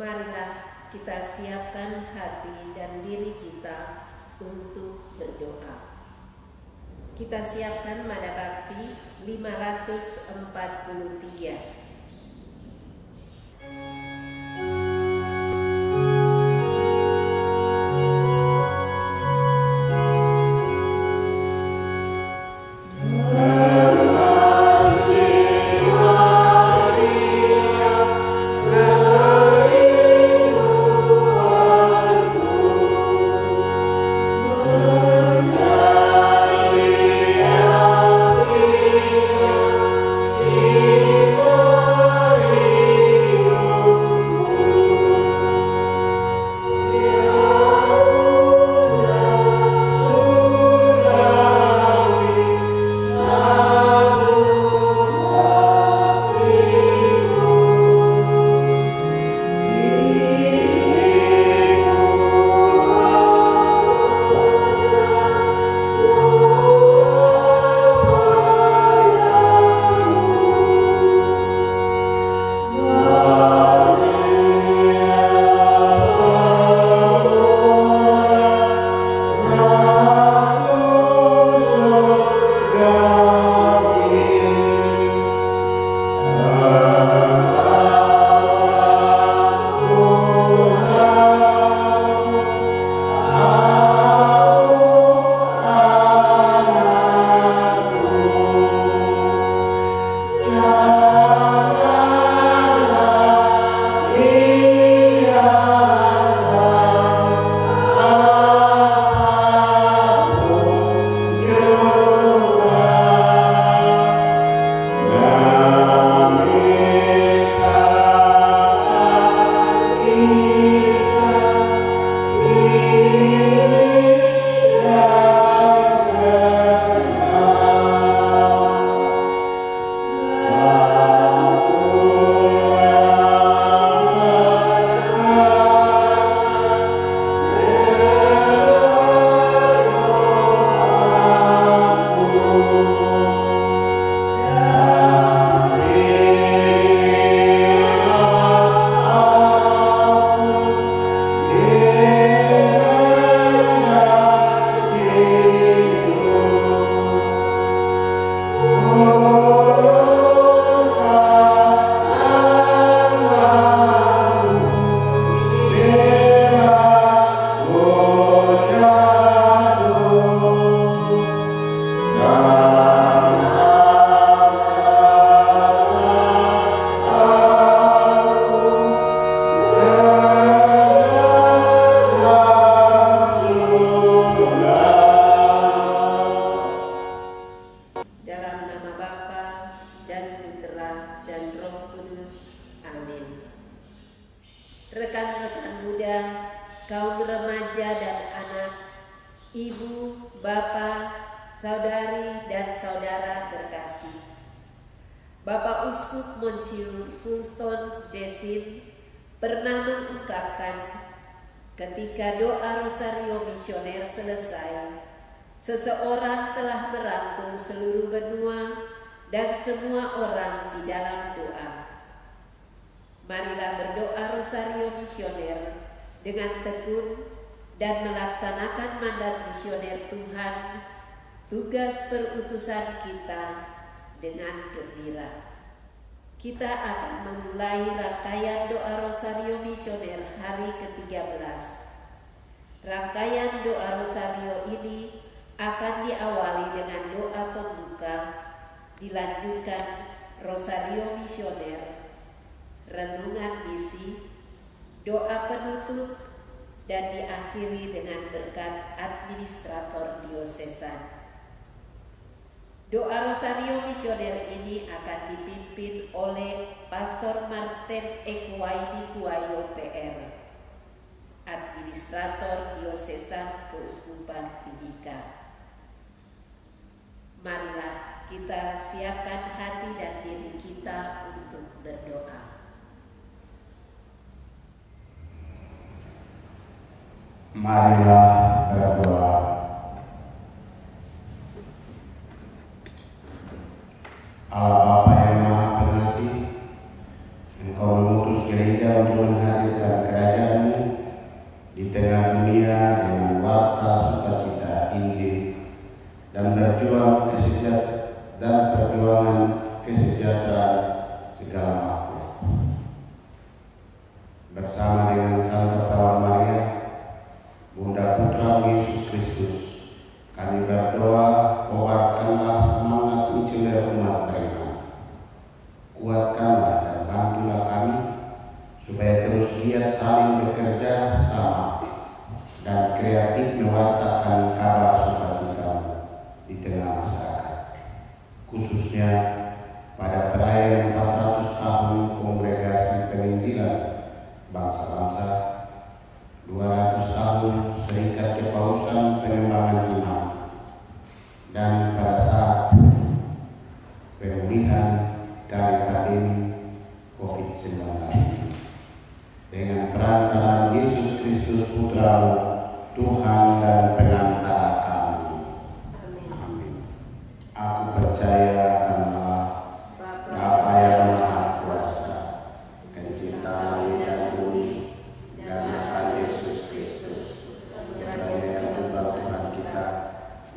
Marilah kita siapkan hati dan diri kita untuk berdoa. Kita siapkan Mada Bakti 543. Rekan-rekan muda, kaum remaja dan anak, ibu, bapak, saudari, dan saudara terkasih. Bapak Uskup Monsieur Funston Jessin pernah mengungkapkan, ketika doa Rosario Misioner selesai, seseorang telah merangkul seluruh benua dan semua orang di dalam doa. Marilah berdoa Rosario Misioner dengan tekun dan melaksanakan mandat misioner Tuhan, tugas perutusan kita, dengan gembira. Kita akan memulai rangkaian doa Rosario Misioner hari ke-13. Rangkaian doa Rosario ini akan diawali dengan doa pembuka, dilanjutkan Rosario Misioner, renungan misi, doa penutup, dan diakhiri dengan berkat administrator diosesan. Doa Rosario Misioner ini akan dipimpin oleh Pastor Martin Ekwaini Kuayo PR, administrator diosesan Keuskupan Timika. Marilah kita siapkan hati dan diri kita untuk berdoa. Marilah berdoa. Allah Bapa yang Maha Pengasih, Engkau mengutus gereja untuk menghadirkan dan perjuangan kesejahteraan segala makhluk. Bersama dengan Santa Perawan Maria, Bunda Putra Yesus Kristus, kami berdoa, kobarkanlah semangat misioner umat beriman. Kuatkanlah dan bantulah kami supaya terus giat saling bekerja sama dan kreatif mewartakan kabar sukacita di tengah masyarakat, khususnya pada perayaan 400 tahun Kongregasi Penginjilan Bangsa-Bangsa, 200 tahun Serikat Kepausan Pengembangan Iman, dan pada saat pemulihan dari pandemi COVID-19 dengan perantaraan Yesus Kristus Putra-Mu, Tuhan dan Pengantara kami. Amin. Aku percaya akan Allah, Bapa yang Maha Kuasa, Pencipta langit dan bumi, dan akan Yesus Kristus, Putranya yang tunggal Tuhan kita,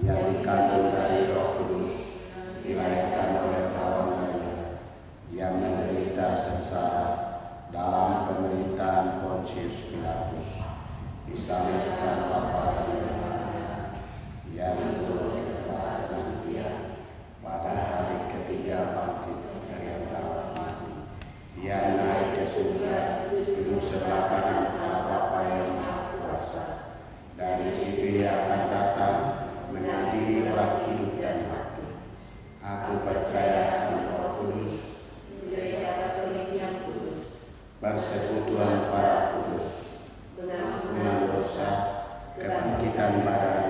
yang dikandung dari Roh Kudus, dilahirkan oleh Perawan Maria, yang menderita sengsara dalam pemerintahan Pontius Pilatus, disalibkan Bapa dan Mata, yang turun ke tempat kematian, pada hari ketiga bangkit dari antara mati, yang naik ke surga, duduk sebelah kanan Allah Bapa yang Maha Kuasa. Dari situ Ia akan datang mengadili orang hidup dan mati. Aku percaya akan Roh Kudus, Gereja Katolik yang kudus, persekutuan para kudus, pengampunan dosa, kebangkitan badan,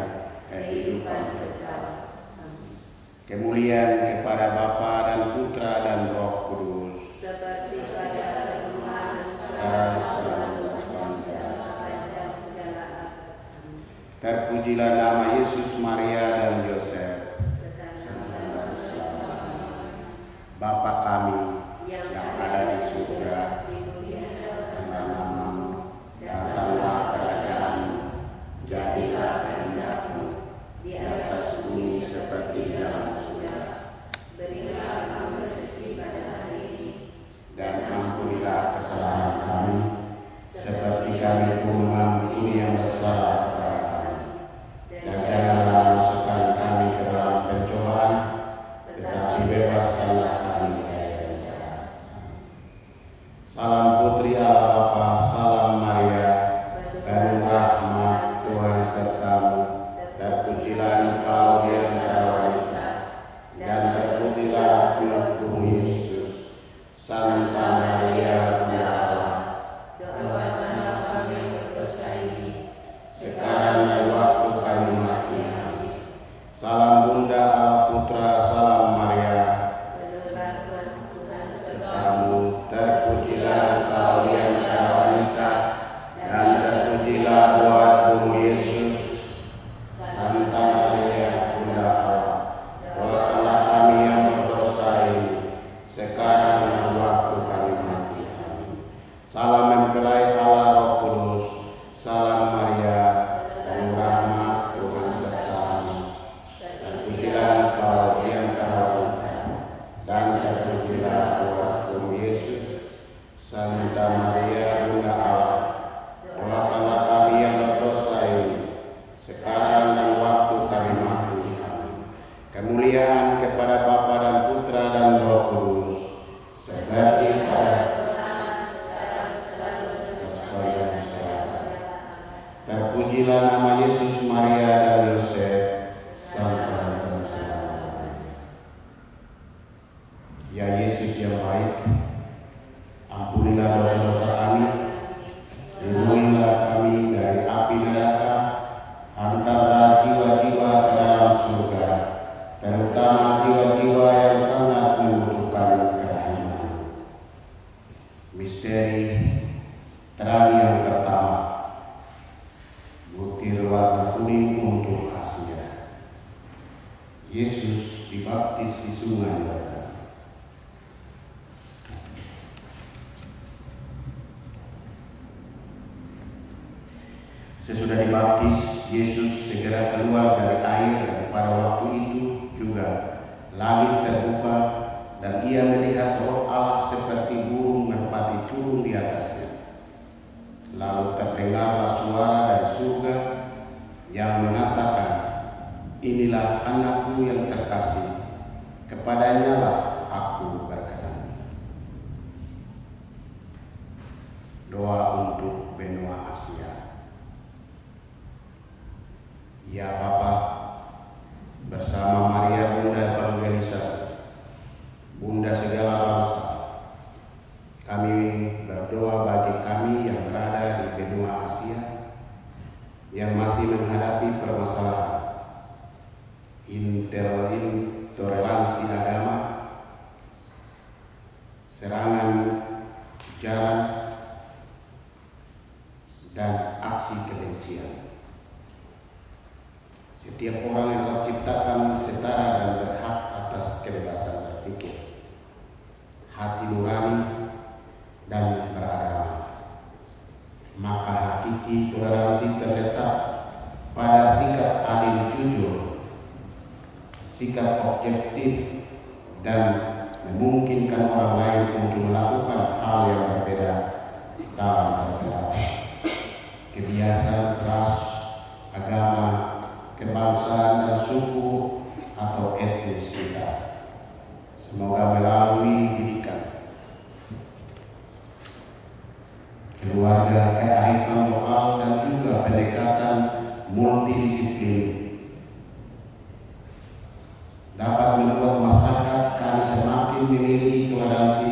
kehidupan kekal. Kemuliaan kepada Bapa dan Putra dan Roh Kudus, seperti pada permulaan sekarang selalu sepanjang sepanjang segala abad. Terpujilah nama Yesus, Maria dan Yosef. Bapa kami yang ada di surga, dimuliakan namamu, datanglah kerajaan-Mu, jadilah kehendak-Mu di atas bumi seperti di dalam surga. Berilah kami rezeki pada hari ini, dan ampunilah kesalahan kami, seperti kami pun mengampuni yang bersalah kepada kami. Dan janganlah masukkan kami ke dalam pencobaan, tetapi bebaskanlah kami dari yang jahat. Salam Putri Allah Bapa, salam Maria, penuh rahmat, Tuhan sertamu. Terpujilah engkau di antara wanita, dan terpujilah anakmu Yesus. Santa Maria, Bunda Allah, doakanlah kami yang berdosa ini, sekarang dan waktu kami mati. Amin. Salam Bunda Allah Putra, salam Maria, penuh rahmat, Tuhan sertamu. Terpujilah engkau di antara wanita, dan terpujilah buah tubuhmu Yesus. Santa Maria, Bunda Allah, doakanlah kami yang berdosa ini, sekarang dan waktu kami mati. Amin. Salam mempelai Allah Roh Kudus, salam Maria, penuh rahmat, Tuhan sertamu. Terpujilah engkau di antara wanita, dan terpujilah buah tubuhmu Yesus. Santa Maria, Bunda Allah, doakanlah kami yang berdosa ini, sekarang dan waktu kami mati. Amin. Kemuliaan kepada Bapa dan Putra dan Roh Kudus, seperti pada sepanjang segala. Terpujilah nama Yesus, Maria dan Yosef, sampai dan selama-lamanya. Ya Yesus yang baik, ampunilah dosa-dosa kami, lindungilah kami dari api neraka, antarlah jiwa-jiwa ke dalam surga, terutama jiwa-jiwa yang sangat membutuhkan kerahiman. Misteri terang yang pertama, butir warna kuning untuk Asia. Yesus dibaptis di Sungai Yordan. sesudah dibaptis, Yesus segera keluar dari air, dan pada waktu itu juga langit terbuka dan ia melihat Roh Allah seperti burung merpati turun di atasnya. Lalu terdengarlah suara dari surga yang mengatakan, "Inilah anakku yang terkasih, kepadanya lah aku berkenan." Doa untuk benua Asia. Ya Bapa, bersama Maria Bunda Evangelisasi, Bunda segala bangsa, kami berdoa bagi kami yang berada di benua Asia yang masih menghadapi permasalahan intoleransi agama, serangan ujaran, dan aksi kebencian. Setiap orang yang terciptakan setara dan berhak atas kebebasan berpikir, hati nurani, dan beragama. Maka hakiki toleransi terletak pada sikap adil jujur, sikap objektif, dan memungkinkan orang lain untuk melakukan hal yang berbeda dalam berbeda. Kebiasaan ras, agama, kebangsaan, dan suku atau etnis kita. Semoga melalui didikan, keluarga, kearifan lokal, dan juga pendekatan multidisiplin dapat membuat masyarakat kami semakin memiliki toleransi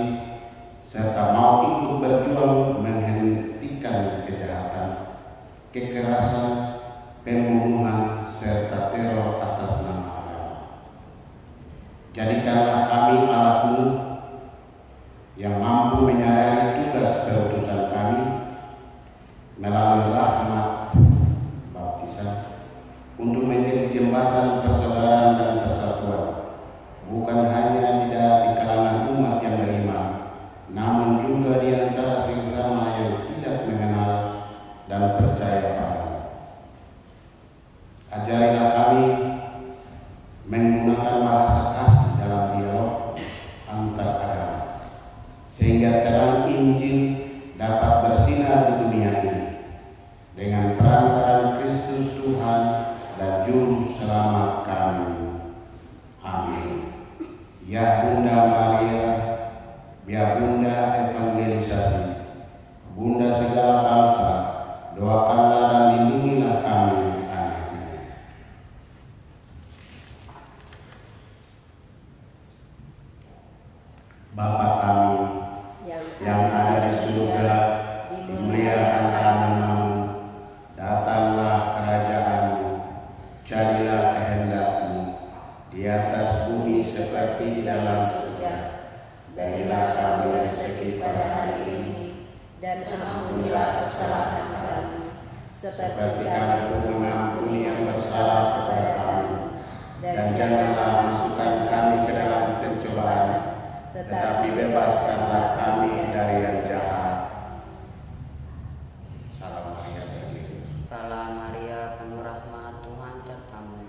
serta mau ikut berjuang menghentikan kejahatan, kekerasan, pembunuhan, serta teror atas nama agama. Jadikanlah kami alat-Mu yang mampu menyadari tugas perutusan kami melalui rahmat baptisan untuk menjadi jembatan persaudaraan dan persatuan, bukan hanya di kalangan umat yang beriman, namun juga di antara sesama yang tidak mengenal dan percaya pada. Ajarilah kami menggunakan bahasa kasih dalam dialog antar agama, sehingga terang Injil dapat bersinar di dunia ini dengan perantaraan Kristus Tuhan dan Juru Selamat kami. Amin. Ya Bunda Maria, ya Bunda Evangelisasi, Bunda segala bangsa, doakanlah dan lindungilah kami. Bapa kami yang ada di surga, dimuliakanlah nama-Mu, datanglah kerajaan-Mu, jadilah kehendak-Mu di atas bumi seperti di dalam surga. Berilah kami rezeki pada hari ini, dan ampunilah kesalahan kami, seperti kami pun mengampuni yang bersalah kepada kami, dan janganlah masukkan kami ke dalam pencobaan, tetapi bebaskanlah kami dari yang jahat. Salam Maria, Salam Maria, penuh rahmat, Tuhan sertamu.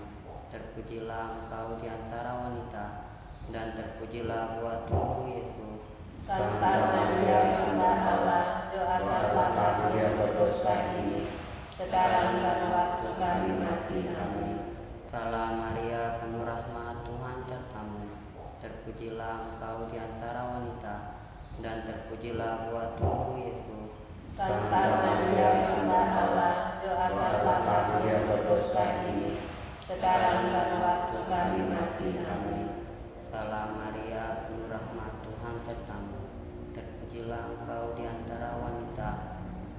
Terpujilah engkau di antara wanita, dan terpujilah buah tubuh Yesus. Santa Maria, Bunda Allah, doakanlah kami yang berdosa ini, sekarang dan waktu kami mati. Amin. Salam Maria, penuh rahmat, Tuhan sertamu. Terpujilah engkau di antara wanita, dan terpujilah buah tubuh Yesus. Santa Maria, Bunda Allah, doakanlah kami yang berdosa ini, sekarang dan waktu kami mati. Amin. Salam Maria, penuh rahmat, Tuhan sertamu. Terpujilah engkau di antara wanita,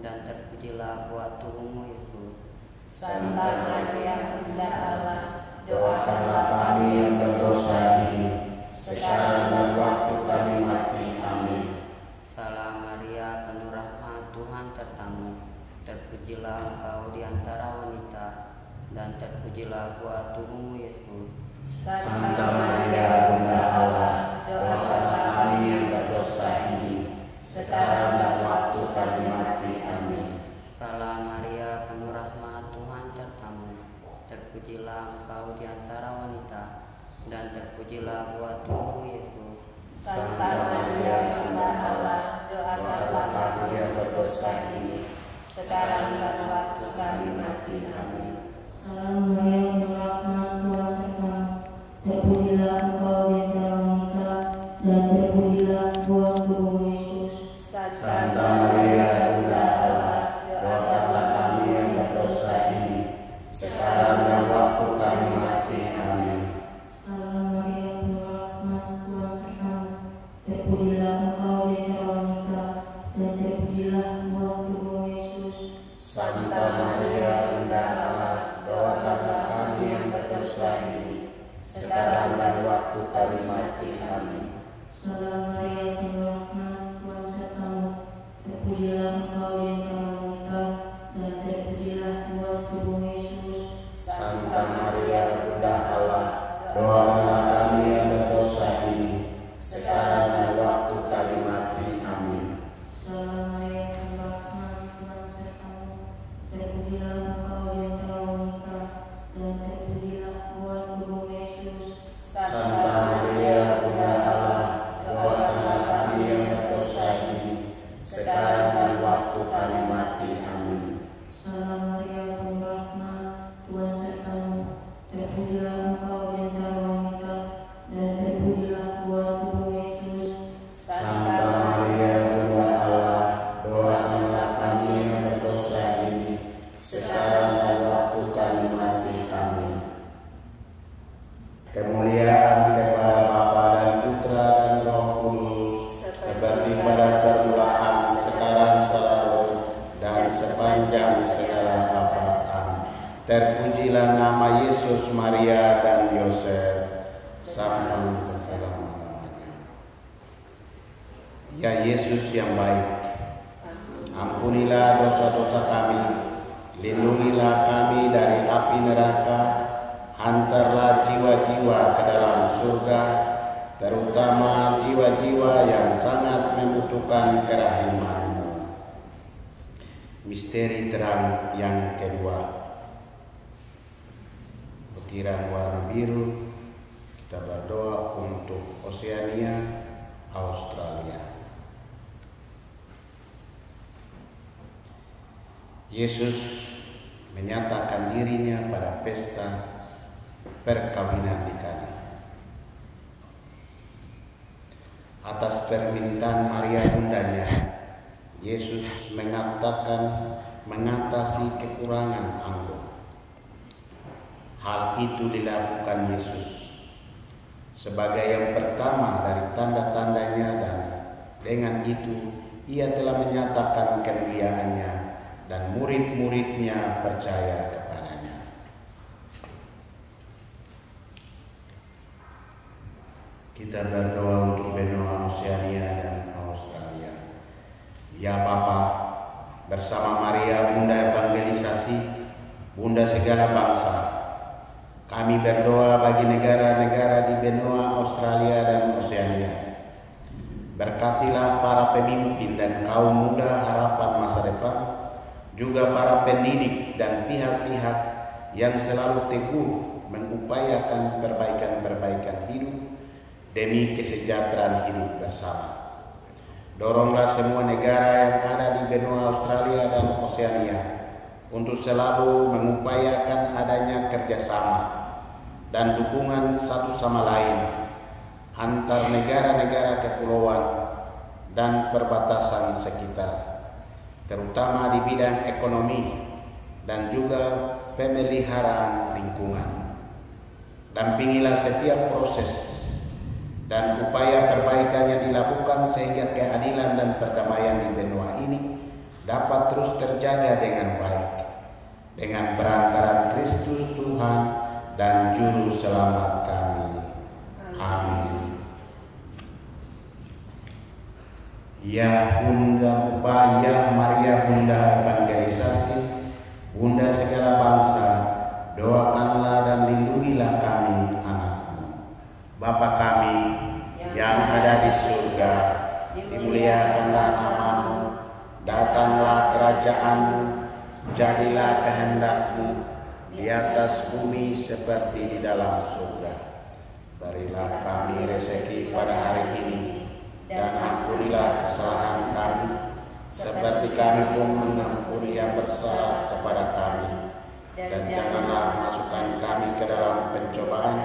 dan terpujilah buah tubuhmu Yesus. Santa Maria, Bunda Allah, doakanlah kami yang berdosa ini, sekarang dan waktu kami mati. Amin. Salam Maria, penuh rahmat, Tuhan sertamu. Terpujilah engkau di antara wanita, dan terpujilah buah tubuhmu Yesus. Santa Maria, Bunda Allah, doakanlah kami yang berdosa ini, sekarang dan waktu kami mati. Amin. Salam Maria, penuh rahmat, terpujilah Engkau di antara wanita, dan terpujilah buah tubuhmu Yesus. Santa Maria Bunda Allah, doakanlah kami yang berdosa ini, sekarang dan waktu kami mati. Amin. Salam Maria, penuh rahmat, Tuhan sertamu. Terpujilah Engkau di antara wanita, dan terpujilah buah tubuhmu Yesus. Santa Maria Bunda Allah, doakanlah kami yang berdosa ini, sekarang dan waktu kami mati. Amin. Salam Maria, penuh rahmat, Tuhan sertamu. Terpujilah Engkau di antara wanita, dan terpujilah buah tubuhmu Yesus. Santa Maria Bunda Allah, doakanlah kami yang berdosa ini, sekarang dan waktu kami mati. Amin. Salam Maria, penuh rahmat, Tuhan sertamu. Terpujilah Engkau di antara wanita, dan terpujilah buah tubuhmu Yesus. Santa Maria Bunda Allah, doakanlah kami yang berdosa ini, sekarang dan waktu kami mati. Amin. Salam Maria, penuh rahmat, Tuhan sertamu. Terpujilah Engkau di antara wanita, dan terpujilah buah tubuhmu Yesus. Santa Maria Bunda Allah, doakanlah kami yang berdosa ini, sekarang dan waktu kami mati. Amin. Salam Maria, penuh rahmat, Tuhan sertamu. Terpujilah Engkau di antara wanita, dan terpujilah buah tubuhmu Yesus. Santa Maria Bunda Allah, doakanlah kami yang berdosa ini, sekarang dan waktu kami mati. Amin. Kemuliaan kepada Bapa dan Putra dan Roh Kudus, seperti pada permulaan, sekarang, selalu, dan sepanjang segala abad. Amin. Terpujilah nama Yesus, Maria, dan Yosef, sampai selama-lamanya. Ya Yesus yang baik, ampunilah dosa-dosa kami, lindungilah kami dari api neraka, hantarlah jiwa-jiwa ke dalam surga, terutama jiwa-jiwa yang sangat membutuhkan kerahiman-Mu. Misteri terang yang kedua, butiran warna biru. Kita berdoa untuk Oseania, Australia. Yesus menyatakan dirinya pada pesta perkawinan di Kana. Atas permintaan Maria bundanya, Yesus mengatakan mengatasi kekurangan anggur. Hal itu dilakukan Yesus sebagai yang pertama dari tanda-tandanya, dan dengan itu ia telah menyatakan kemuliaannya, dan murid-muridnya percaya kepadanya. Kita berdoa untuk benua Oseania dan Australia. Ya Bapa, bersama Maria Bunda Evangelisasi, Bunda segala bangsa, kami berdoa bagi negara-negara di benua Australia dan Oseania. Berkatilah para pemimpin dan kaum muda harapan masa depan, juga para pendidik dan pihak-pihak yang selalu teguh mengupayakan perbaikan-perbaikan hidup demi kesejahteraan hidup bersama. Doronglah semua negara yang ada di benua Australia dan Oseania untuk selalu mengupayakan adanya kerjasama dan dukungan satu sama lain antar negara-negara kepulauan dan perbatasan sekitar, terutama di bidang ekonomi dan juga pemeliharaan lingkungan. Dampingilah setiap proses dan upaya perbaikan yang dilakukan sehingga keadilan dan perdamaian di benua ini dapat terus terjaga dengan baik, dengan perantaraan Kristus Tuhan dan Juru Selamat kami. Amin. Ya Bunda Upaya Maria Bunda Evangelisasi, Bunda segala bangsa, doakanlah dan lindungilah kami anak-Mu. Bapa kami yang ada di surga, dimuliakanlah nama-Mu, datanglah kerajaan-Mu, jadilah kehendak-Mu di atas bumi seperti di dalam surga. Berilah kami rezeki pada hari ini, dan ampunilah kesalahan kami, seperti kami pun mengampuni yang bersalah kepada kami. Dan janganlah masukkan kami ke dalam pencobaan,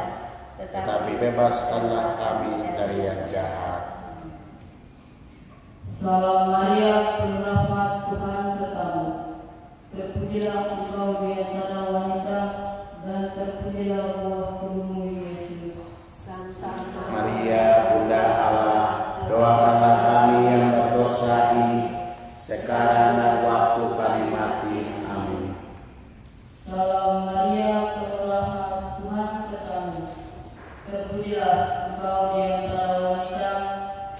tetapi bebaskanlah kami dari yang jahat. Salam Maria, penuh rahmat, Tuhan sertamu. Terpujilah engkau di antara wanita, dan terpujilah buah tubuhmu Yesus. Santa Maria, Bunda Allah, doakanlah kami yang berdosa ini, sekarang dan waktu kami mati. Amin. Salam Maria, penuh rahmat, Tuhan sertamu. Terpujilah engkau di antara wanita,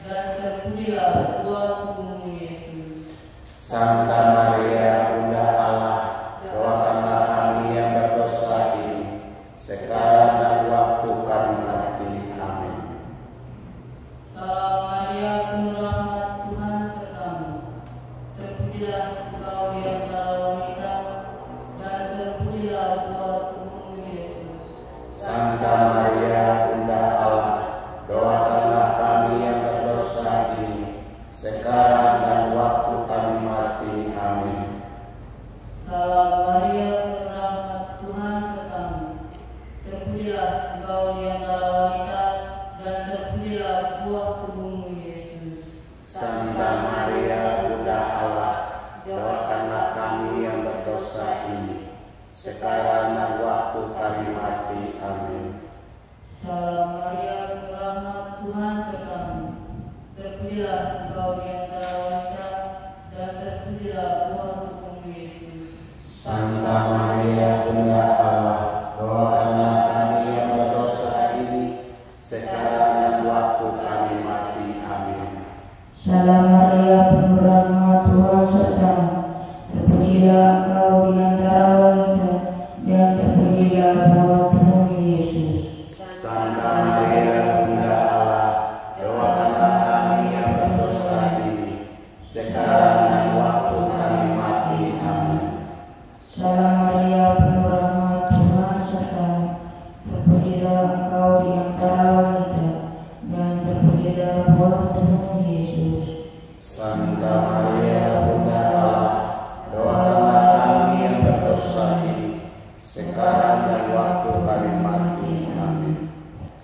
dan terpujilah buah tubuhmu Yesus. Santa Maria, Bunda Allah, doakanlah kami yang berdosa ini, sekarang dan waktu kami mati. Amin. Salam Maria, penuh rahmat, Tuhan sertamu. Terpujilah engkau di antara wanita, dan terpujilah buah tubuhmu Yesus. Santa Maria, Bunda Allah, doakanlah kami yang berdosa ini, sekarang dan waktu kami mati. Amin. Salam Maria, penuh rahmat, Tuhan sertamu. Terpujilah engkau di antara wanita, dan terpujilah buah tubuhmu Yesus. Santa Maria, Bunda Allah, doakanlah kami yang berdosa ini, sekarang dan waktu kami mati. Amin. Salam Maria, penuh rahmat, Tuhan sertamu. Terpujilah engkau di antara wanita, dan terpujilah buah tubuhmu Yesus. Santa Maria, Bunda Allah, doakanlah kami yang berdosa ini, sekarang dan waktu kami mati. Amin. Salam Maria, penuh rahmat, Tuhan sertamu. Terpujilah engkau di antara wanita, dan terpujilah buah tubuhmu Yesus. Santa Maria, Bunda Allah, doakanlah kami yang berdosa ini, sekarang dan waktu kami mati. Amin. Salam Maria, penuh rahmat, Tuhan sertamu. Terpujilah engkau di antara wanita, dan terpujilah buah tubuhmu Yesus. Santa Maria, Bunda Allah, doakanlah kami yang berdosa ini, sekarang dan waktu kami mati. Amin.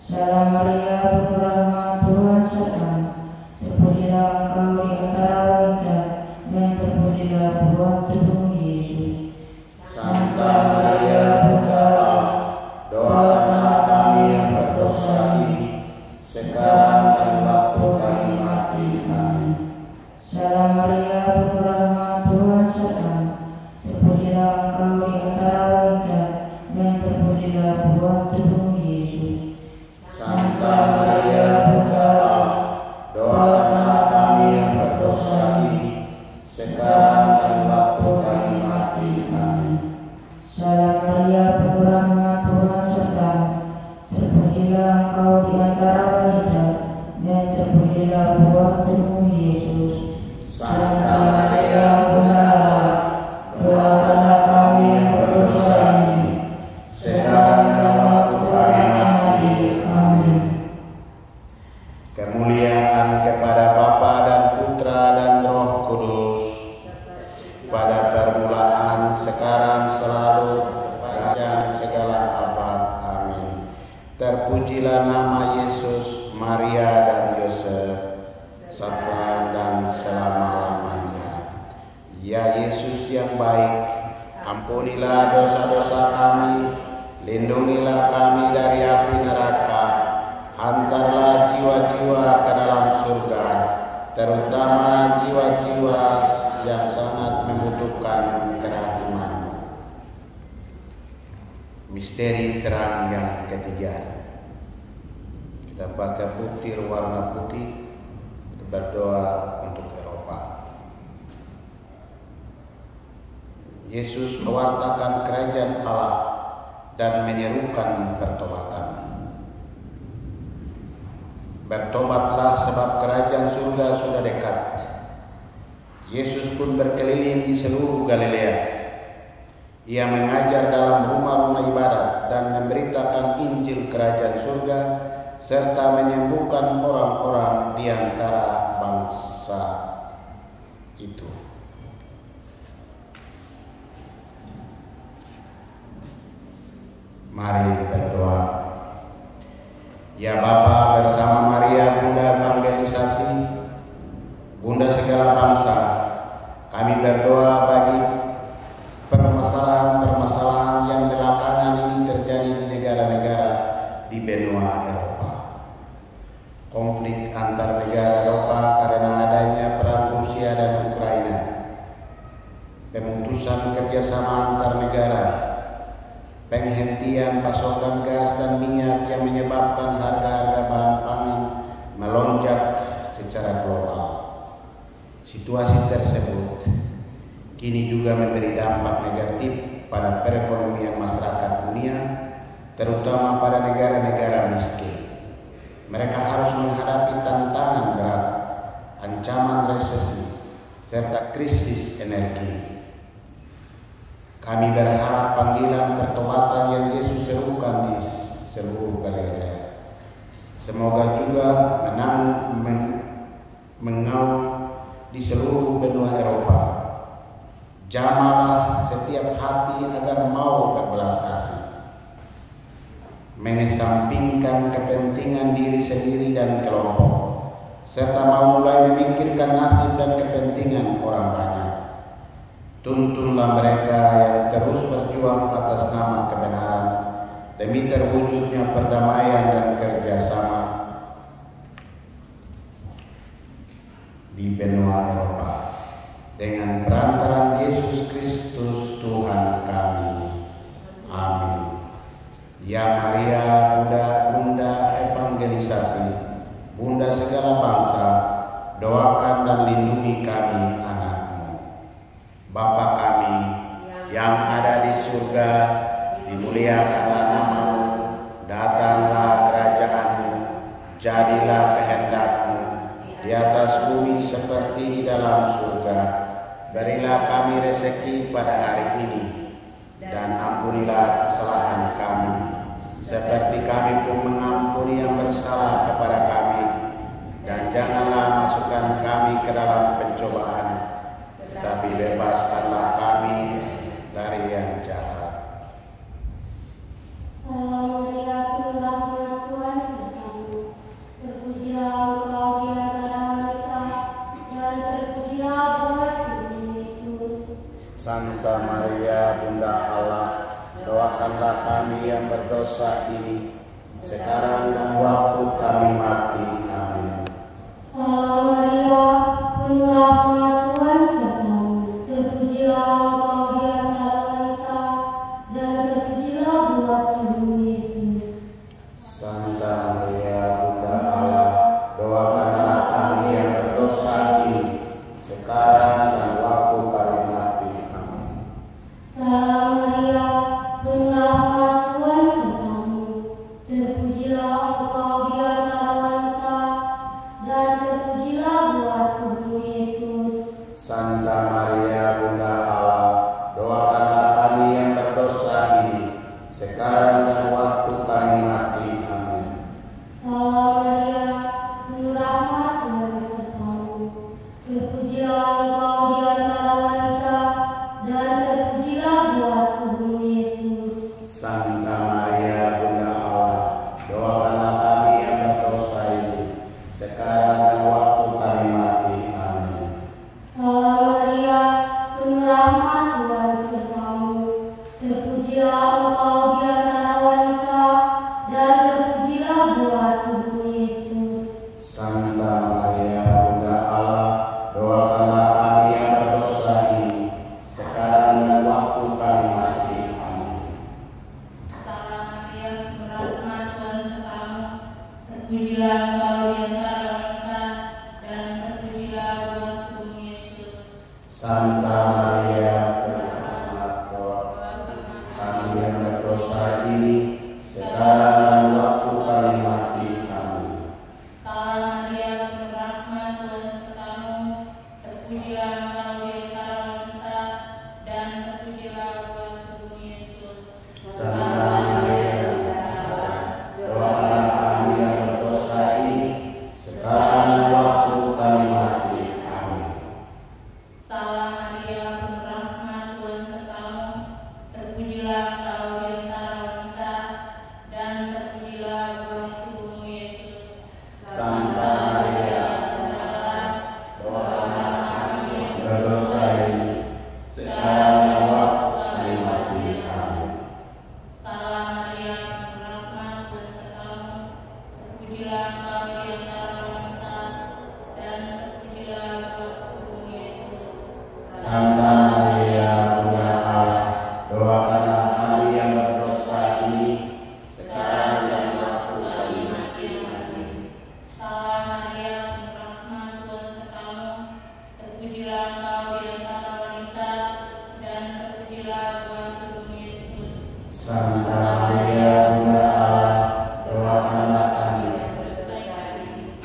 Salam Maria, penuh rahmat, Tuhan sertamu. Terpujilah engkau di antara wanita, dan terpujilah buah tubuhmu Yesus. Santa Maria, Bunda Allah, doakanlah kami yang berdosa ini, sekarang dan waktu kami mati. Amin. Salam Maria, penuh rahmat, Tuhan sertamu. Terpujilah engkau di antara wanita, dan terpujilah buah tubuhmu Yesus. Santa Maria, Bunda Allah, doakanlah kami yang berdosa ini, sekarang dan waktu kami mati. Amin. Salam Maria, penuh rahmat, Tuhan sertamu. Terpujilah engkau di antara wanita, dan terpujilah buah tubuhmu Yesus. Santa Maria, Bunda Allah, doakanlah kami yang berdosa ini, sekarang dan waktu kami mati. Amin. Kemuliaan kepada Bapa dan Putra dan Roh Kudus, pada permulaan, sekarang, selalu, sepanjang segala abad. Amin. Terpujilah nama Yesus, Maria dan Yosef, sekarang dan selama-lamanya. Ya Yesus yang baik, ampunilah dosa-dosa kami, lindungilah kami dari api neraka, hantarlah jiwa-jiwa ke dalam surga, terutama jiwa-jiwa yang sangat membutuhkan kerahiman-Mu. Misteri terang yang ketiga. Kita pakai butir warna putih, berdoa untuk Eropa. Yesus mewartakan kerajaan Allah dan menyerukan pertobatan. Bertobatlah sebab kerajaan surga sudah dekat. Yesus pun berkeliling di seluruh Galilea, Ia mengajar dalam rumah-rumah ibadat dan memberitakan Injil Kerajaan Surga serta menyembuhkan orang-orang di antara bangsa itu. Mari berdoa. Ya Bapa, bersama Maria Bunda Evangelisasi, Bunda segala bangsa, kami berdoa bagi permasalahan-permasalahan yang belakangan ini terjadi di negara-negara di benua Eropa. Konflik antar negara Eropa karena adanya perang Rusia dan Ukraina. Pemutusan kerjasama antar negara, penghentian pasokan gas dan minyak yang menyebabkan harga-harga bahan pangan melonjak secara global. Situasi tersebut kini juga memberi dampak negatif pada perekonomian masyarakat dunia, terutama pada negara-negara miskin. Mereka harus menghadapi tantangan berat, ancaman resesi, serta krisis energi. Kami berharap panggilan pertobatan yang Yesus serukan di seluruh Galilea semoga juga mengaum di seluruh benua Eropa. Jamalah setiap hati agar mau berbelas kasih, mengesampingkan kepentingan diri sendiri dan kelompok, serta mau mulai memikirkan nasib dan kepentingan orang banyak. Tuntunlah mereka yang terus berjuang atas nama kebenaran demi terwujudnya perdamaian dan kerjasama di benua Eropa. Dengan perantaraan Yesus Kristus Tuhan kami. Amin. Ya Maria, Bunda Evangelisasi, Bunda segala bangsa, doakan dan lindungi kami anak-Mu. Bapa kami yang ada di surga, dimuliakanlah nama-Mu, datanglah kerajaan-Mu, jadilah kehendak-Mu di atas bumi seperti di dalam surga. Berilah kami rezeki pada hari ini, dan ampunilah kesalahan kami, seperti kami pun mengampuni yang bersalah kepada kami. Dan janganlah masukkan kami ke dalam pencobaan, tetapi bebaskanlah kami dari yang jahat. Salam Maria, penuh rahmat, Tuhan sertamu. Terpujilah Engkau di antara wanita, dan terpujilah buahmu Yesus. Santa Maria, Bunda Allah, doakanlah kami yang berdosa ini, sekarang dan waktu kami mati. Amin. Salam Maria, penuh rahmat, Tuhan sertamu. Terpujilah Engkau di antara wanita, dan terpujilah buah tubuhmu Yesus. Santa Maria, Bunda Allah, doakanlah kami yang berdosa ini, sekarang dan waktu kami mati. Amin. Salam Maria, penuh rahmat, Tuhan sertamu. Terpujilah Engkau di antara wanita, dan terpujilah buah tubuhmu Yesus. Santa Maria, Bunda Allah, doakanlah kami yang berdosa ini, sekarang dan waktu kami mati. Amin. Salam Maria, penuh rahmat, Tuhan sertamu. Terpujilah Engkau di antara wanita, dan terpujilah buah tubuhmu Yesus. Santa Maria, Bunda Allah, doakanlah kami yang berdosa ini, sekarang dan waktu kami mati. Amin. Salam Maria, penuh rahmat, Tuhan sertamu. Terpujilah Engkau di antara wanita, dan terpujilah buah tubuhmu Yesus. Santa Maria, Bunda Allah, doakanlah kami yang berdosa ini, sekarang dan waktu kami mati. Amin. Salam Maria, penuh rahmat, Tuhan sertamu. Terpujilah Engkau di antara wanita, dan terpujilah buah tubuhmu Yesus. Santa Maria, penuh rahmat, doakanlah kami yang berdosa ini, sekarang dan waktu kami mati. Amin. Salam Maria, penuh rahmat, Tuhan sertamu. Terpujilah Engkau di antara wanita, dan terpujilah buah tubuhmu Santa Maria Bunda Allah, doakanlah kami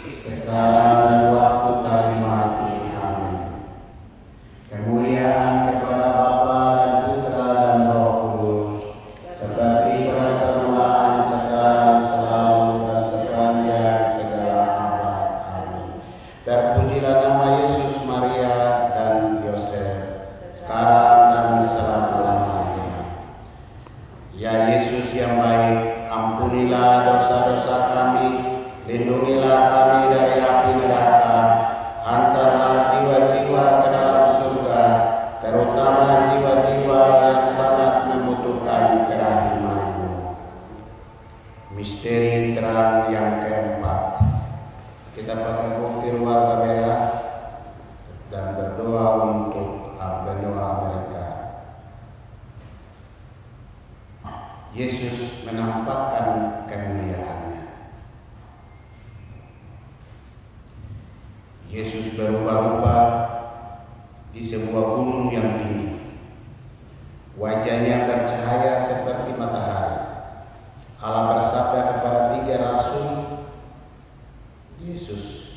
sekarang dan waktu kami mati. Amin. Kemuliaan kepada Bapa dan Putra dan Roh Kudus, seperti pada permulaan, sekarang, selalu, dan sepanjang segala abad. Amin. Terpujilah nama Yesus, Maria, dan Yosef, sekarang dan selama-lamanya. Ya Yesus yang baik, ampunilah dosa-dosa kami, lindungilah kami dari api neraka, hantarlah jiwa-jiwa ke dalam surga, terutama jiwa-jiwa yang sangat membutuhkan kerahiman-Mu. Misteri terang yang keempat. Kita pakai kopi warna merah dan berdoa untuk benua Amerika. Yesus menampakkan kemuliaan-Nya. Yesus berubah-ubah di sebuah gunung yang tinggi. Wajahnya bercahaya seperti matahari. Allah bersabda kepada 3 rasul, Yesus,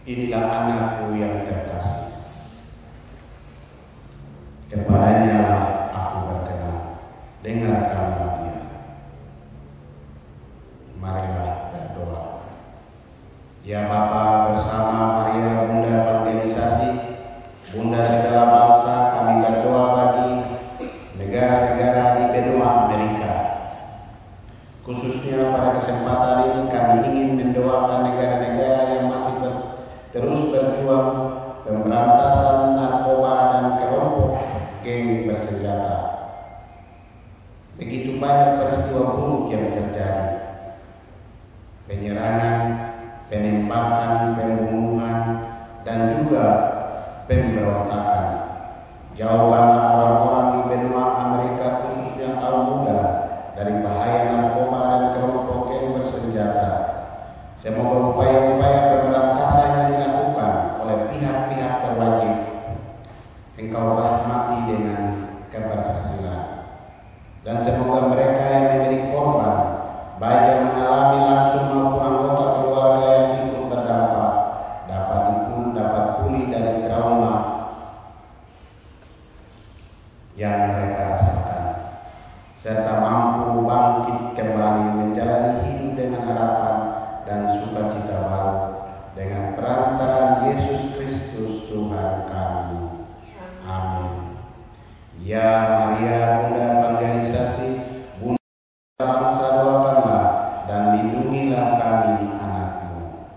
inilah anakku yang terkasih. Kepadanya lah aku berkenan. Dengarkanlah dia. Marilah berdoa. Ya Bapa, bersama Maria Bunda Evangelisasi, Bunda segala bangsa, kami berdoa bagi negara-negara di benua Amerika. Khususnya pada kesempatan ini kami ingin mendoakan negara-negara yang masih terus berjuang pemberantasan narkoba dan kelompok geng bersenjata. Begitu banyak peristiwa buruk yang terjadi. Penyerangan, penembakan, pembunuhan, dan juga pemberontakan. Jauhkanlah orang-orang di benua Amerika, khususnya kaum muda, dari bahaya narkoba dan kelompok geng bersenjata. Semoga upaya-upaya pemberantasan yang dilakukan oleh pihak-pihak berwajib Engkau rahmati dengan keberhasilan. Dan semoga mereka yang menjadi korban, baik yang mengalami langsung maupun anggota keluarga yang ikut terdampak, dapat pulih dari trauma yang mereka rasakan, serta mampu bangkit kembali menjalani hidup dengan harapan dan sukacita baru dengan perantaraan Yesus Kristus Tuhan kami. Amin. Ya Maria Bunda Evangelisasi, Bunda bangsa, doakanlah dan lindungilah kami anak-Mu.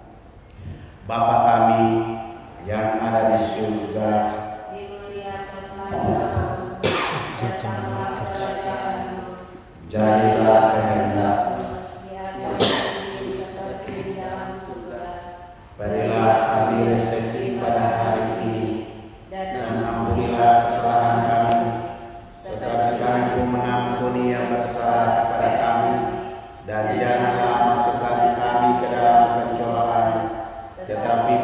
Bapa kami yang ada di surga, jadilah kehendak-Mu. Berilah kami rezeki pada hari ini, dan ampunilah kesalahan kami, seperti kami pun mengampuni yang bersalah kepada kami, dan janganlah masukkan kami ke dalam pencobaan, tetapi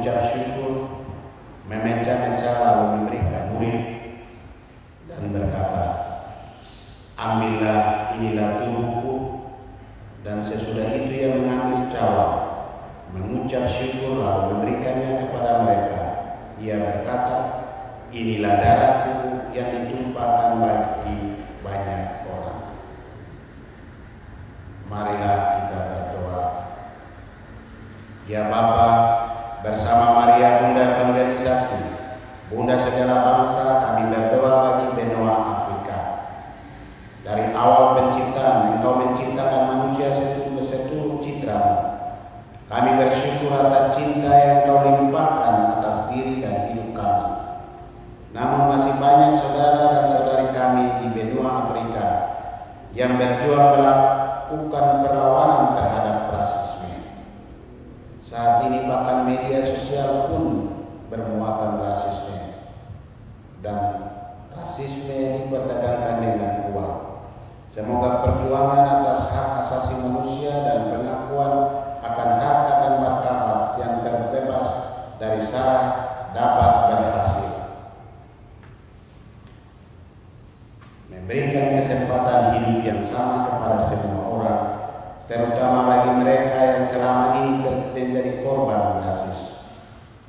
mengucap syukur, memecah-mecah lalu memberikan murid dan berkata, "Ambillah, inilah tubuhku." Dan sesudah itu ia mengambil cawan, mengucap syukur lalu memberikannya kepada mereka. Ia berkata, "Inilah darahku yang ditumpahkan bagi banyak orang." Marilah kita berdoa. Ya Bapa, bersama Maria Bunda Evangelisasi, Bunda segala bangsa, kami berdoa bagi benua Afrika. Dari awal penciptaan, Engkau menciptakan manusia seturut citramu. Kami bersyukur atas cinta yang Engkau limpahkan atas diri dan hidup kami. Namun masih banyak saudara dan saudari kami di benua Afrika yang berjuang melakukan perlawanan terhadap rasisme. Saat ini bahkan media sosial pun bermuatan rasisme, dan rasisme diperdagangkan dengan uang. Semoga perjuangan atas hak asasi manusia dan pengakuan akan harkat dan martabat yang terbebas dari sara dapat berhasil. Memberikan kesempatan hidup yang sama kepada semua orang, terutama bagi mereka yang selama ini menjadi korban rasis.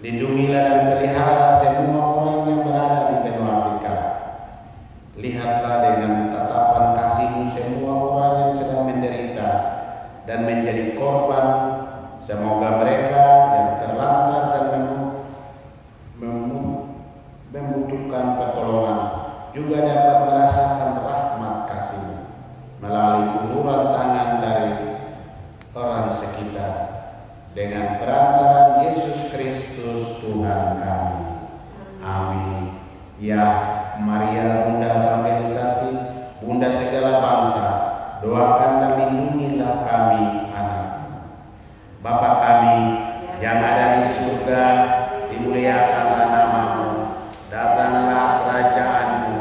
Lindungilah dan peliharalah semua orang yang berada di benua Afrika. Lihatlah dengan tatapan kasih-Mu semua orang yang sedang menderita dan menjadi korban. Semoga mereka yang terlantar dan membutuhkan pertolongan juga dapat merasakan rahmat kasih-Mu melalui uluran tangan dari orang sekitar, dengan perantaraan Yesus Kristus Tuhan kami. Amin. Ya Maria Bunda Evangelisasi, Bunda segala bangsa, doakan dan lindungilah kami anak-Mu. Bapa kami yang ada di surga, dimuliakanlah nama-Mu, datanglah kerajaan-Mu,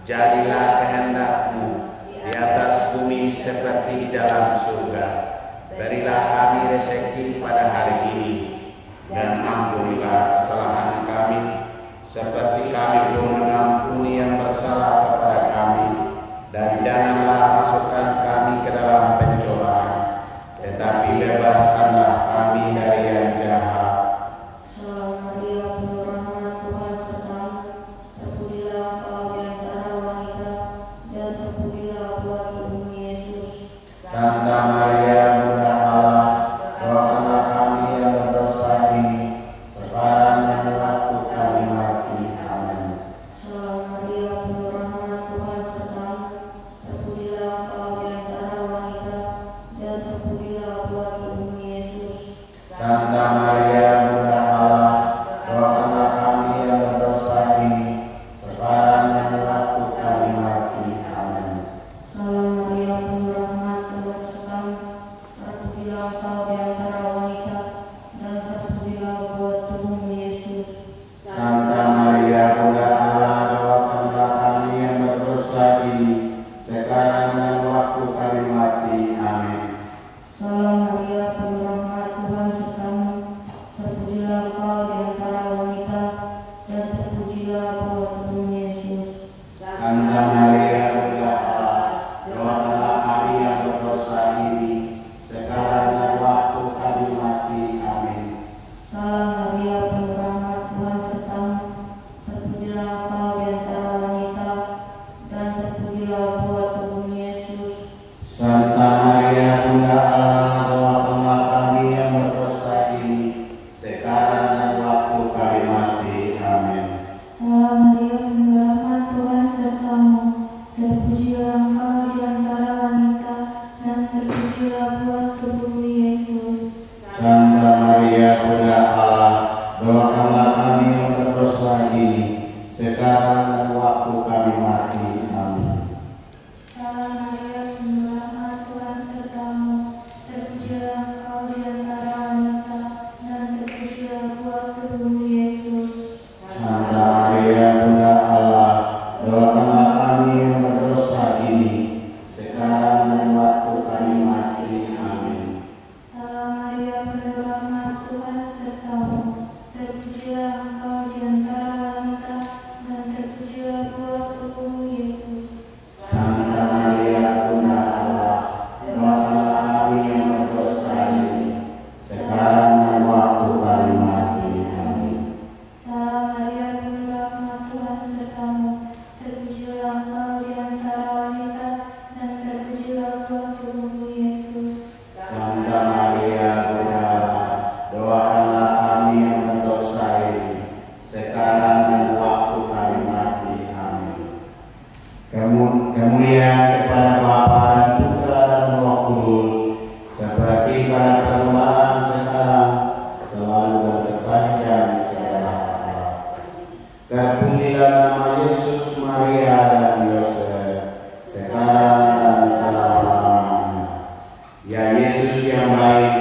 jadilah kehendak-Mu di atas bumi seperti di dalam surga. Berilah kami rezeki pada hari ini, dan ampunilah kesalahan kami, seperti kami pun mengampuni yang bersalah kepada kami. Dan janganlah masukkan kami ke dalam pencobaan, tetapi bebaskanlah kami dari yang jahat. Santa Maria Bunda Allah, doakanlah kami yang berdosa ini, sekarang dan waktu kami mati. Amin. Salam Maria, penuh rahmat, Tuhan sertamu. Terpujilah Engkau di antara wanita, dan terpujilah buah tubuhmu Yesus. Santa Maria Bunda Allah, doakanlah kami yang berdosa ini, sekarang dan waktu kami mati. Amin. Salam Maria, penuh rahmat, Tuhan sertamu. Terpujilah Engkau di antara wanita, dan terpujilah buah tubuhmu Yesus. Santa Maria Bunda Allah, doakanlah kami yang berdosa ini, sekarang dan waktu kami mati. Amin. Salam Maria, penuh rahmat, Tuhan sertamu. Terpujilah Engkau di antara wanita, dan terpujilah buah tubuhmu Yesus. Santa Maria Bunda Allah, doakanlah kami yang berdosa ini, sekarang dan waktu kami mati. Amin. Salam Maria, penuh rahmat, Tuhan sertamu. Terpujilah Engkau di antara wanita, dan terpujilah buah tubuhmu Yesus. Santa Maria Bunda Allah, doakanlah kami yang berdosa ini, sekarang dan waktu kami mati. Amin. Salam Maria, penuh rahmat, Tuhan sertamu. Terpujilah Engkau di antara wanita, dan terpujilah buah tubuhmu Yesus. Santa Maria Bunda Allah, doakanlah kami yang berdosa ini, sekarang dan waktu kami mati. Amin. Salam Maria, penuh rahmat, Tuhan sertamu. Terpujilah Engkau di antara wanita, dan terpujilah buah tubuhmu Yesus. Santa Maria Bunda Allah, doakanlah kami yang berdosa ini, sekarang dan waktu kami mati. Amin. Salam Maria, penuh rahmat, Tuhan sertamu. terpujilah Engkau di antara wanita, dan terpujilah buah tubuhmu Yesus. Santa Maria Bunda Allah, doakanlah kami yang berdosa ini, sekarang dan waktu kami mati. Amin. Salam Maria, penuh rahmat, Tuhan sertamu. Terpujilah Engkau di antara wanita, dan terpujilah buah tubuhmu Yesus. Santa Maria Bunda Allah, doakanlah kami yang berdosa ini, sekarang dan waktu kami mati. Amin. Kemuliaan kepada Bapa dan Putra dan Roh Kudus, seperti pada permulaan, sekarang, selalu dan sepanjang segala abad. Terpujilah nama Yesus, Maria dan Yosef, sekarang dan selama-lamanya. Ya Yesus yang baik,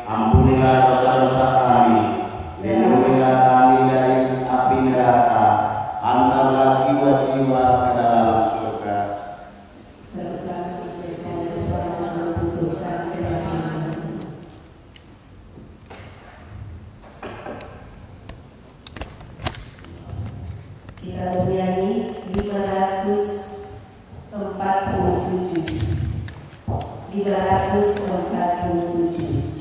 ampunilah dosa-dosa kami, lindungilah kami dari api neraka, antarlah jiwa-jiwa ke dalam surga. Kita bernyanyi 547. 547.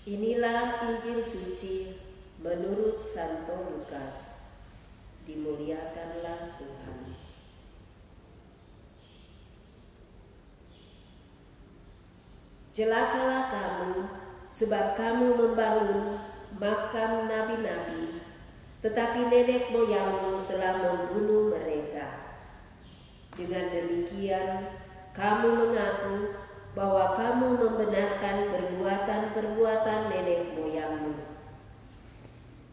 Inilah Injil suci menurut Santo Lukas. Dimuliakanlah Tuhan. Celakalah kamu, sebab kamu membangun makam nabi-nabi, tetapi nenek moyangmu telah membunuh mereka. Dengan demikian, kamu mengaku bahwa kamu membenarkan perbuatan-perbuatan nenek moyangmu.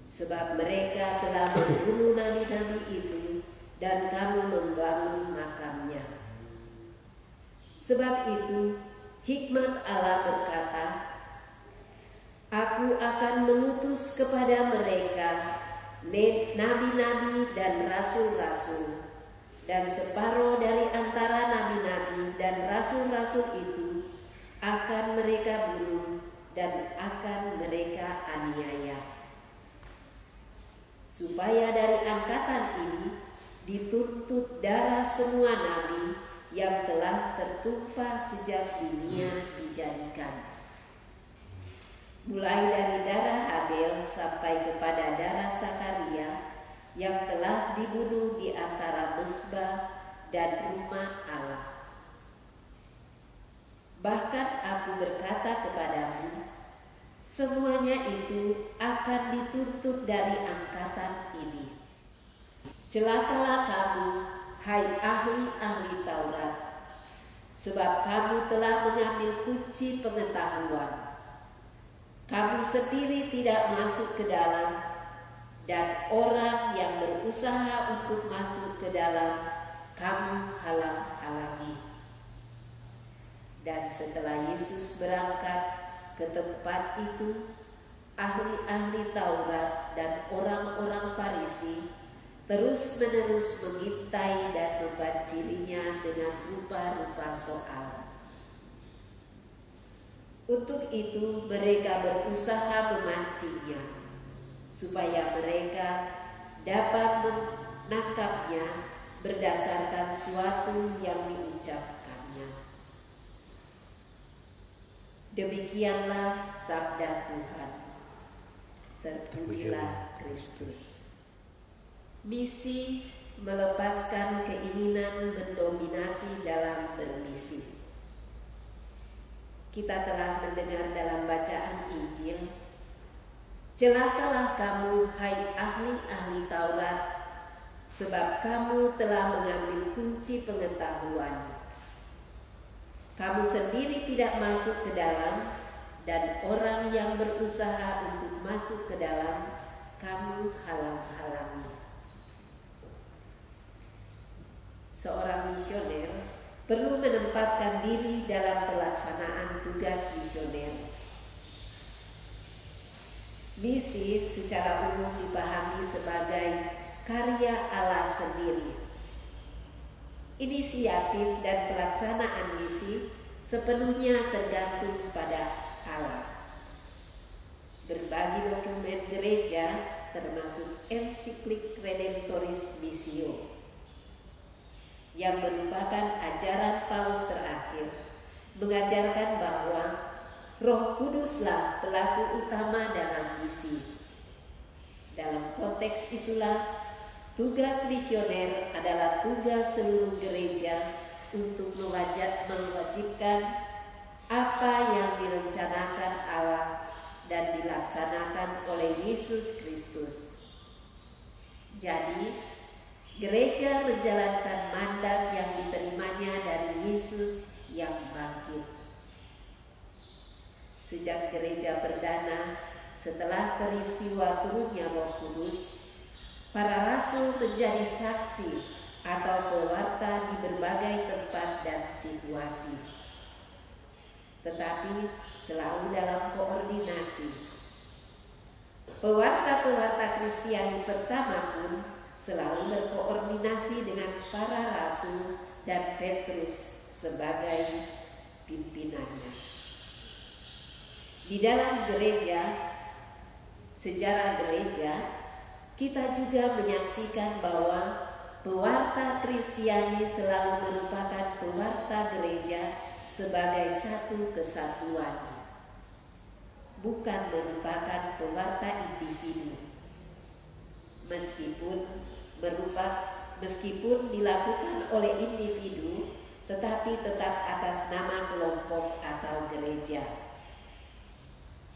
Sebab mereka telah membunuh nabi-nabi itu, dan kamu membangun makamnya. Sebab itu, hikmat Allah berkata, Aku akan mengutus kepada mereka nabi-nabi dan rasul-rasul, dan separuh dari antara nabi-nabi dan rasul-rasul itu akan mereka bunuh dan akan mereka aniaya. Supaya dari angkatan ini dituntut darah semua nabi yang telah tertumpah sejak dunia dijadikan. Mulai dari darah Habel sampai kepada darah Sakaria yang telah dibunuh di antara mezbah dan rumah Allah. Bahkan aku berkata kepadamu, semuanya itu akan dituntut dari angkatan ini. Celakalah kamu, hai ahli-ahli Taurat, sebab kamu telah mengambil kunci pengetahuan. Kamu sendiri tidak masuk ke dalam, dan orang yang berusaha untuk masuk ke dalam, kamu halang-halangi. Dan setelah Yesus berangkat ke tempat itu, ahli-ahli Taurat dan orang-orang Farisi terus-menerus mengintai dan membanjirinya dengan rupa-rupa soal. Untuk itu mereka berusaha memancingnya, supaya mereka dapat menangkapnya berdasarkan suatu yang diucapkannya. Demikianlah sabda Tuhan. Terpujilah Kristus. Misi melepaskan keinginan mendominasi dalam bermisi. Kita telah mendengar dalam bacaan Injil, celakalah kamu hai ahli-ahli Taurat, sebab kamu telah mengambil kunci pengetahuan. Kamu sendiri tidak masuk ke dalam, dan orang yang berusaha untuk masuk ke dalam, kamu halang-halangi. Seorang misioner perlu menempatkan diri dalam pelaksanaan tugas misioner. Misi secara umum dipahami sebagai karya Allah sendiri. Inisiatif dan pelaksanaan misi sepenuhnya tergantung pada Allah. Berbagai dokumen gereja termasuk ensiklik Redemptoris Missio yang merupakan ajaran Paus terakhir mengajarkan bahwa Roh Kuduslah pelaku utama dalam misi. Dalam konteks itulah tugas misioner adalah tugas seluruh gereja untuk mewajibkan apa yang direncanakan Allah dan dilaksanakan oleh Yesus Kristus. Jadi, gereja menjalankan mandat yang diterimanya dari Yesus yang bangkit. Sejak gereja perdana, setelah peristiwa turunnya Roh Kudus, para rasul menjadi saksi atau pewarta di berbagai tempat dan situasi, tetapi selalu dalam koordinasi. Pewarta-pewarta Kristiani pertama pun selalu berkoordinasi dengan para rasul dan Petrus sebagai pimpinannya. Di dalam gereja, sejarah gereja, kita juga menyaksikan bahwa pewarta Kristiani selalu merupakan pewarta gereja sebagai satu kesatuan, bukan merupakan pewarta individu. Meskipun dilakukan oleh individu, tetapi tetap atas nama kelompok atau gereja.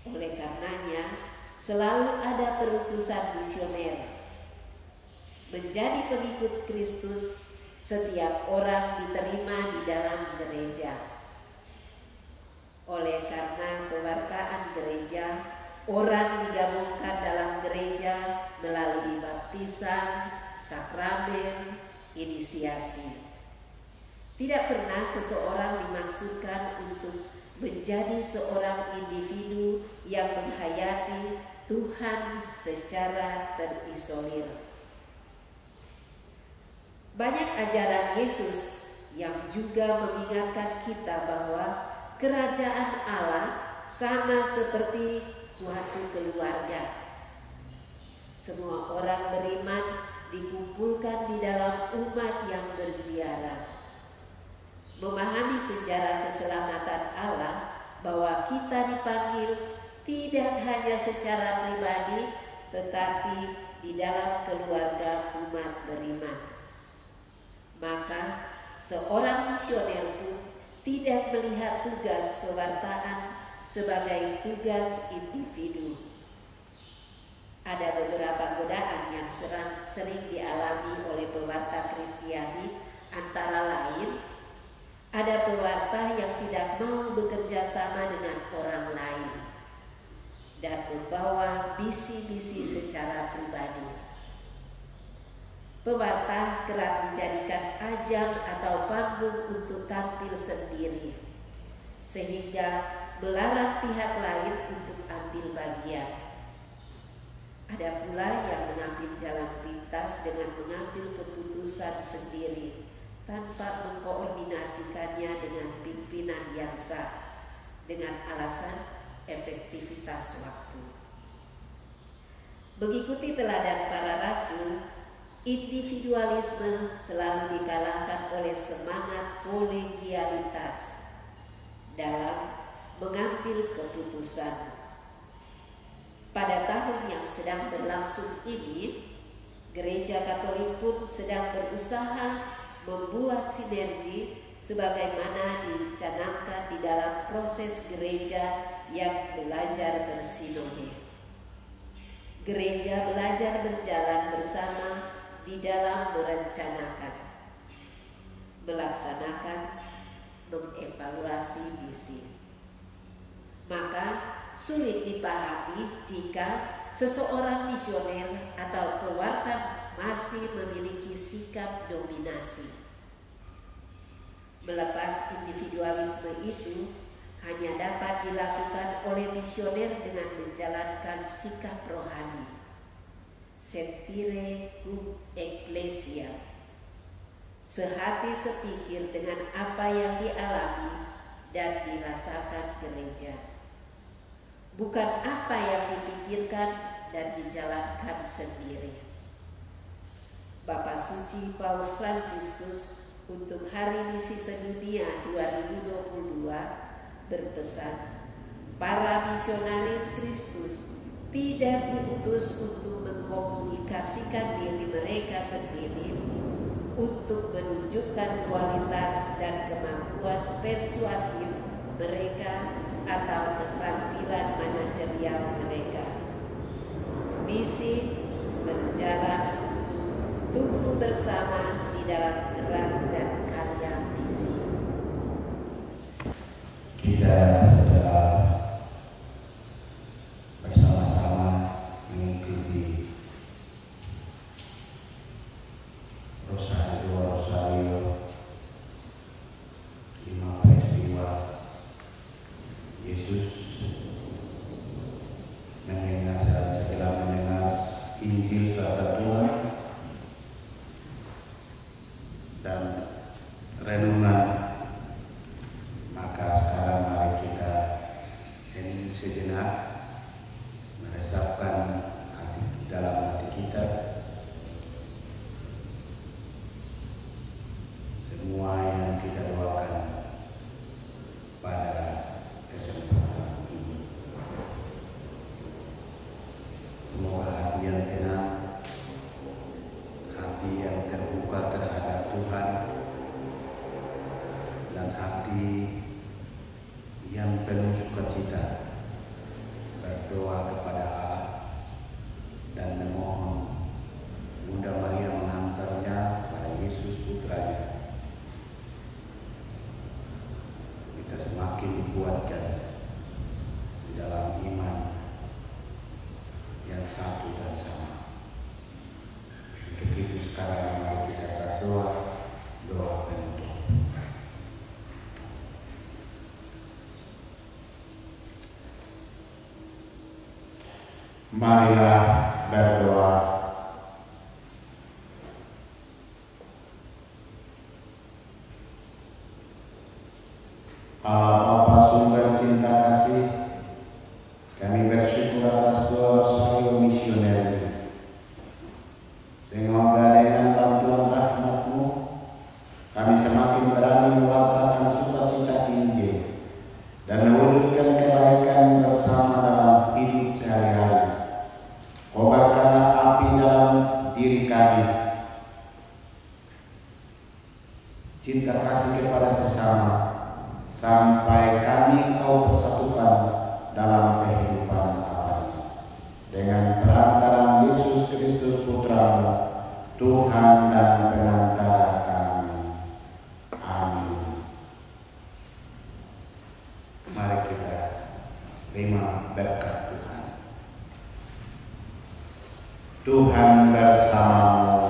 Oleh karenanya, selalu ada perutusan misioner. Menjadi pengikut Kristus, setiap orang diterima di dalam gereja. Oleh karena pewartaan gereja, orang digabungkan dalam gereja melalui baptisan, sakramen, inisiasi. Tidak pernah seseorang dimaksudkan untuk menjadi seorang individu yang menghayati Tuhan secara terisolir. Banyak ajaran Yesus yang juga mengingatkan kita bahwa kerajaan Allah sama seperti suatu keluarga. Semua orang beriman dikumpulkan di dalam umat yang berziarah. Memahami sejarah keselamatan Allah bahwa kita dipanggil tidak hanya secara pribadi, tetapi di dalam keluarga umat beriman. Maka seorang misioner pun tidak melihat tugas pewartaan sebagai tugas individu. Ada beberapa godaan yang sering dialami oleh pewarta Kristiani, antara lain ada pewarta yang tidak mau bekerja sama dengan orang lain dan membawa misi-misi secara pribadi. Pewarta kerap dijadikan ajang atau panggung untuk tampil sendiri, sehingga melarang pihak lain untuk ambil bagian. Ada pula yang mengambil jalan pintas dengan mengambil keputusan sendiri tanpa mengkoordinasikannya dengan pimpinan yang sah dengan alasan efektivitas waktu. Mengikuti teladan para rasul, individualisme selalu dikalahkan oleh semangat kolegialitas dalam mengambil keputusan. Pada tahun yang sedang berlangsung ini, Gereja Katolik pun sedang berusaha membuat sinergi sebagaimana dicanangkan di dalam proses gereja yang belajar bersinode. Gereja belajar berjalan bersama di dalam merencanakan, melaksanakan, mengevaluasi misi. Maka sulit dipahami jika seseorang misioner atau pewarta masih memiliki sikap dominasi. Melepas individualisme itu hanya dapat dilakukan oleh misioner dengan menjalankan sikap rohani, sentire cum ecclesia, sehati sepikir dengan apa yang dialami dan dirasakan gereja, bukan apa yang dipikirkan dan dijalankan sendiri. Bapa Suci Paus Fransiskus untuk Hari Misi Sedunia 2022 berpesan, para misionaris Kristus tidak diutus untuk mengkomunikasikan diri mereka sendiri, untuk menunjukkan kualitas dan kemampuan persuasif mereka atau keterampilan manajerial mereka. Misi berjalan tumbuh bersama di dalam gerak dan karya misi. Kita setelah bersama-sama mengikuti Rosario 5 peristiwa Yesus setelah mendengar Injil sabda Tuhan dan renungan, maka sekarang mari kita hening sejenak, meresapkan dalam hati kita semua yang kita doakan pada kesempatan ini. Semoga hati yang tenang, hati yang terbuka terhadap Tuhan, dan hati yang penuh sukacita berdoa kepada Allah dan memohon Bunda Maria menghantarnya pada Yesus putranya. Kita semakin dikuatkan di dalam iman yang satu dan sama. Untuk itu sekarang mari kita berdoa, doa penutup. Marilah berdoa. Allah Bapa sumber cinta kasih, kami bersyukur atas doa Rosario misioner ini. Semoga dengan bantuan rahmat-Mu kami semakin berani mewartakan sukacita Injil dan mewujudkan kebaikan bersama dalam hidup sehari-hari. Kobarkanlah api dalam diri kami kepada sesama, sampai kami Kau persatukan dalam kehidupan abadi. Dengan perantaraan Yesus Kristus Putra-Mu, Tuhan dan Pengantara kami. Amin. Mari kita terima berkat Tuhan. Tuhan bersamamu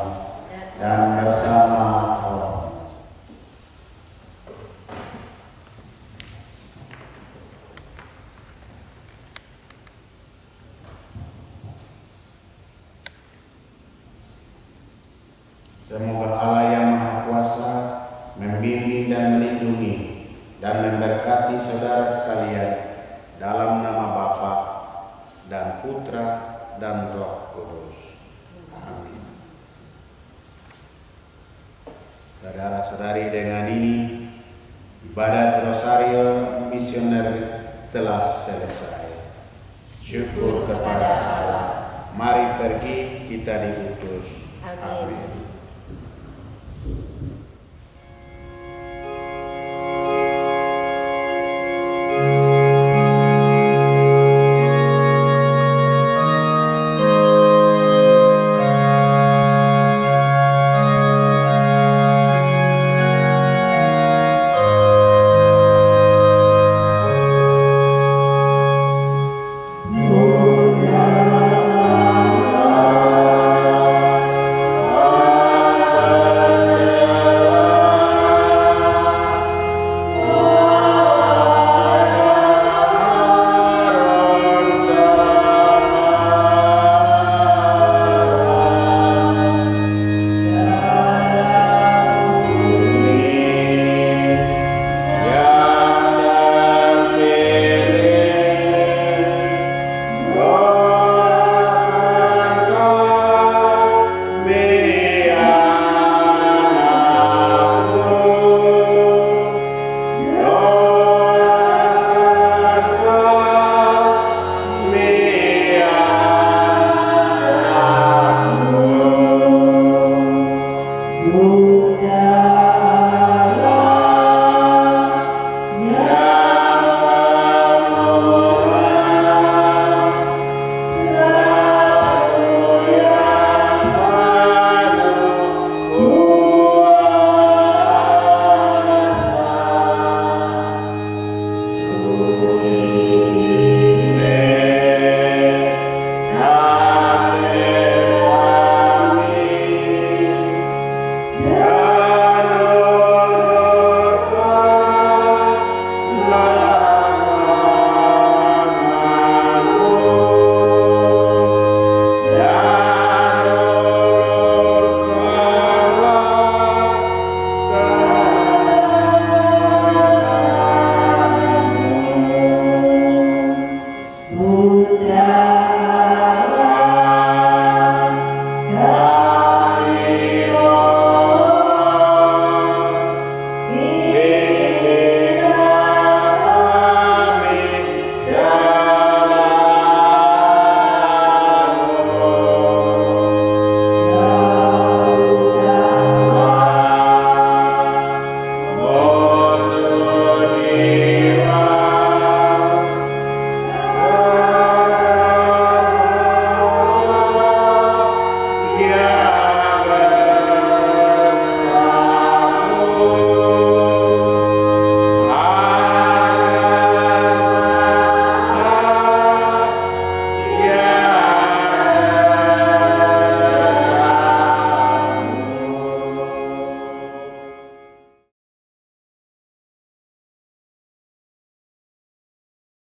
dan bersama rohmu. Semoga Allah yang Maha Kuasa membimbing dan melindungi dan memberkati saudara sekalian dalam nama Bapa dan Putra dan Roh Kudus. Amin. Saudara-saudari, dengan ini ibadat Rosario Misioner telah selesai. Syukur kepada Allah. Mari pergi, kita diutus. Amin.